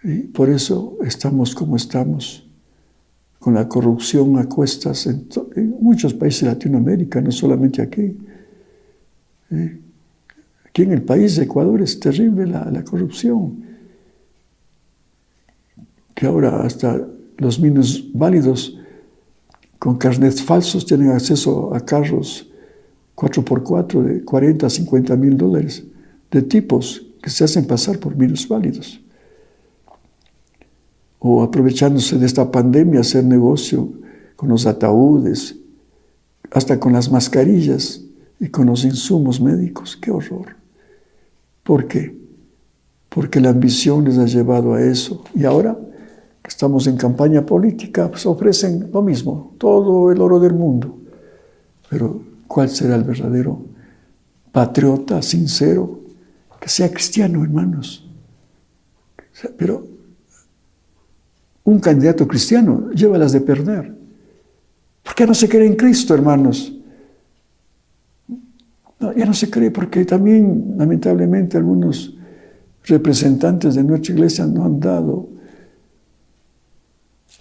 Y por eso estamos como estamos. con la corrupción a cuestas en muchos países de Latinoamérica, no solamente aquí. Aquí en el país de Ecuador es terrible la corrupción, que ahora hasta los minusválidos con carnets falsos tienen acceso a carros 4x4 de 40 a 50 mil dólares, de tipos que se hacen pasar por minusválidos. O aprovechándose de esta pandemia, hacer negocio con los ataúdes, hasta con las mascarillas y con los insumos médicos. ¡Qué horror! ¿Por qué? Porque la ambición les ha llevado a eso. Y ahora que estamos en campaña política, pues ofrecen lo mismo, todo el oro del mundo. Pero ¿cuál será el verdadero patriota, sincero? Que sea cristiano, hermanos. Pero un candidato cristiano lleva las de perder. ¿Por qué no se cree en Cristo, hermanos? No, ya no se cree porque también, lamentablemente, algunos representantes de nuestra iglesia no han dado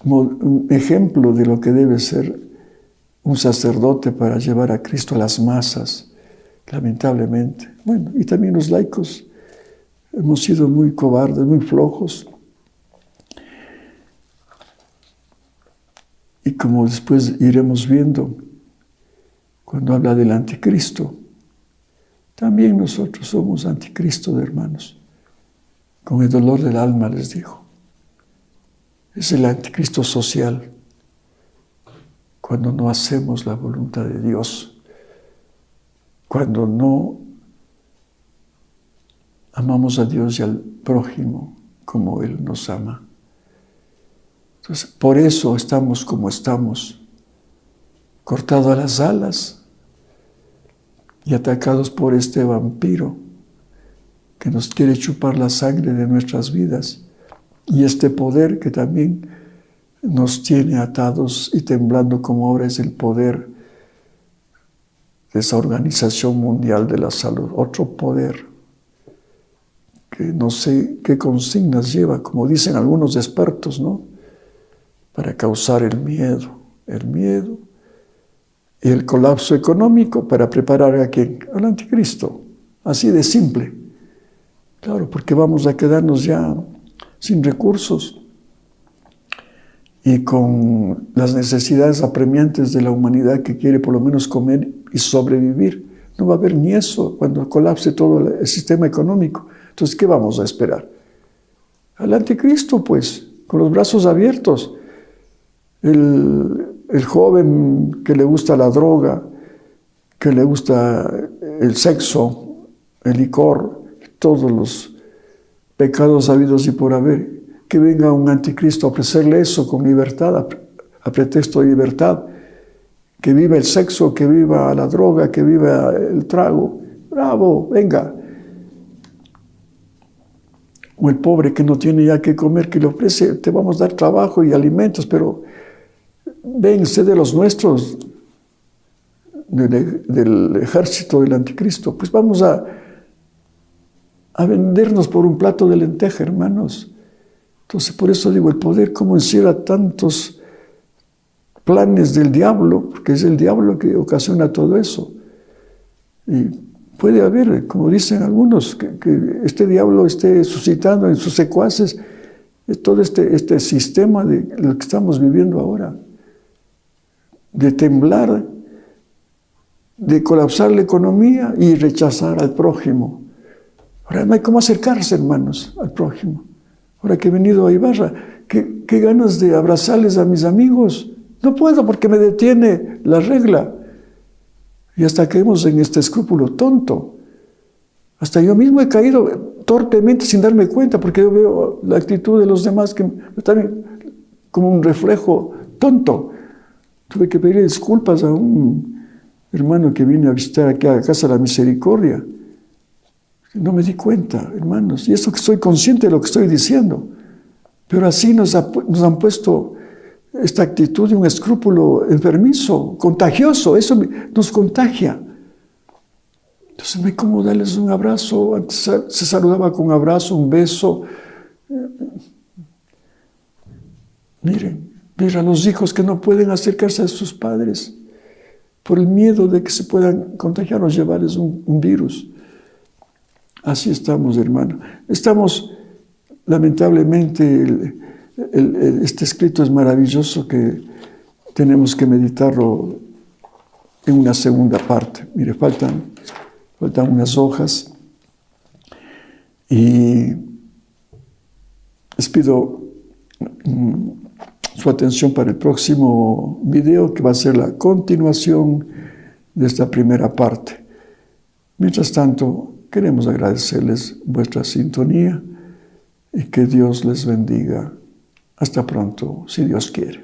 un ejemplo de lo que debe ser un sacerdote para llevar a Cristo a las masas, lamentablemente. Bueno, y también los laicos hemos sido muy cobardes, muy flojos. Y como después iremos viendo, cuando habla del anticristo, también nosotros somos anticristo, hermanos. Con el dolor del alma les digo. Es el anticristo social, cuando no hacemos la voluntad de Dios, cuando no amamos a Dios y al prójimo como Él nos ama. Entonces, por eso estamos como estamos, cortados a las alas y atacados por este vampiro que nos quiere chupar la sangre de nuestras vidas. Y este poder que también nos tiene atados y temblando, como ahora es el poder de esa Organización Mundial de la Salud. Otro poder que no sé qué consignas lleva, como dicen algunos expertos, ¿no? Para causar el miedo y el colapso económico para preparar a ¿quién? Al anticristo. Así de simple. Claro, porque vamos a quedarnos ya sin recursos y con las necesidades apremiantes de la humanidad que quiere por lo menos comer y sobrevivir. No va a haber ni eso cuando colapse todo el sistema económico. Entonces, ¿qué vamos a esperar? Al anticristo, pues, con los brazos abiertos. El joven que le gusta la droga, que le gusta el sexo, el licor, todos los pecados habidos y por haber, que venga un anticristo a ofrecerle eso con libertad, a pretexto de libertad, que viva el sexo, que viva la droga, que viva el trago. ¡Bravo! Venga. O el pobre que no tiene ya qué comer, que le ofrece, te vamos a dar trabajo y alimentos, pero ven, sé de los nuestros, del ejército del anticristo, pues vamos a vendernos por un plato de lenteja, hermanos. Entonces, por eso digo, el poder como encierra tantos planes del diablo, porque es el diablo que ocasiona todo eso. Y puede haber, como dicen algunos, que este diablo esté suscitando en sus secuaces todo este sistema de lo que estamos viviendo ahora, de temblar, de colapsar la economía y rechazar al prójimo. Ahora no hay cómo acercarse, hermanos, al prójimo. Ahora que he venido a Ibarra, qué ganas de abrazarles a mis amigos. No puedo porque me detiene la regla. Y hasta caemos en este escrúpulo tonto. Hasta yo mismo he caído torpemente sin darme cuenta, porque yo veo la actitud de los demás que también como un reflejo tonto. Tuve que pedirle disculpas a un hermano que vine a visitar aquí a Casa de la Misericordia. No me di cuenta, hermanos, y eso que estoy consciente de lo que estoy diciendo. Pero así nos han puesto esta actitud de un escrúpulo enfermizo, contagioso, eso nos contagia. Entonces no hay cómo darles un abrazo. Antes se saludaba con un abrazo, un beso. Miren, ver a los hijos que no pueden acercarse a sus padres por el miedo de que se puedan contagiar o llevarles un virus. Así estamos, hermano. Estamos, lamentablemente, este escrito es maravilloso que tenemos que meditarlo en una segunda parte. Mire, faltan unas hojas y les pido su atención para el próximo video, que va a ser la continuación de esta primera parte. Mientras tanto, queremos agradecerles vuestra sintonía y que Dios les bendiga. Hasta pronto, si Dios quiere.